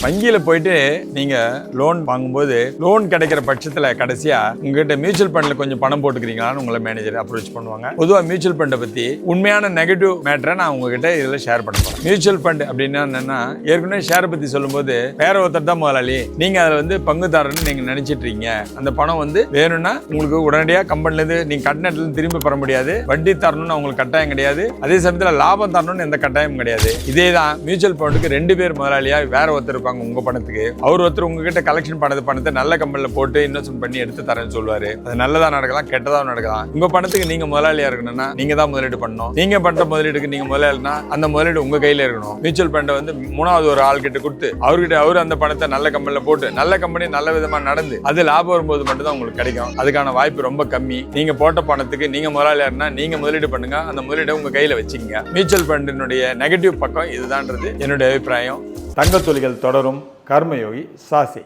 வங்கியில போயிட்டு நீங்க லோன் வாங்கும்போது லோன் கிடைக்கிற பட்சத்துல கடைசியா உங்ககிட்ட மியூச்சுவல் ஃபண்ட்ல கொஞ்சம் பணம் போட்டுக்கிறீங்களான்னு உங்களை மேனேஜர் அப்ரோச் பண்ணுவாங்க. பொதுவாக மியூச்சுவல் ஃபண்டை பத்தி உண்மையான நெகட்டிவ் மேட்டரை நான் உங்ககிட்ட இதுல ஷேர் பண்ணுவேன். மியூச்சுவல் ஃபண்ட் அப்படின்னா என்னன்னா, ஏற்கனவே ஷேரை பத்தி சொல்லும்போது வேற ஒருத்தர் தான் முதலாளி, நீங்க அதுல பங்குதாரன்னு நீங்க நினைச்சிட்டு இருக்கீங்க. அந்த பணம் வேணும்னா உங்களுக்கு உடனடியாக கம்பெனில இருந்து நீங்க கட்டினத்துல திரும்பி பெற முடியாது. வட்டி தரணும்னு உங்களுக்கு கட்டாயம் கிடையாது. அதே சமயத்தில் லாபம் தரணும்னு எந்த கட்டாயம் கிடையாது. இதே தான் மியூச்சுவல் ஃபண்டுக்கு 2 பேர் முதலாளியா வேற ஒருத்தர் இருப்பாங்க. உங்க பணத்துக்கு அவர் ஒருத்தர் உங்ககிட்ட கலெக்ஷன் பணத்தை நல்ல கம்பெனில போட்டு இன்வெஸ்ட்மெண்ட் பண்ணி எடுத்து தரேன்னு சொல்லுவாரு. அது நல்லதா நடக்கலாம், கெட்டதா நடக்கலாம். உங்க பணத்துக்கு நீங்க முதலாளியா இருக்கணும்னா நீங்க தான் முதலீடு பண்ணணும். நீங்க பண்ற முதலீடுக்கு நீங்க முதலாளினா அந்த முதலீடு உங்க கையில இருக்கணும். மியூச்சுவல் ஃபண்டை மூணாவது ஒரு ஆள் கிட்ட கொடுத்து அவர் அந்த பணத்தை நல்ல கம்பெனில போட்டு நல்ல கம்பெனி நல்ல விதமா நடந்து அது லாபம் வரும்போது மட்டும் தான் உங்களுக்கு கிடைக்கும். அதுக்கான வாய்ப்பு ரொம்ப கம்மி. நீங்க போட்ட பணத்துக்கு நீங்க முதலாளியா இருந்தா நீங்க முதலீடு பண்ணுங்க. அந்த முதலீடை உங்க கையில வச்சுக்கங்க. மியூச்சுவல் ஃபண்டினுடைய நெகட்டிவ் பக்கம் இதுதான்றது என்னுடைய அபிப்பிராயம். தங்கத்தொலிகள் தொடரும். கர்மயோகி சாசி.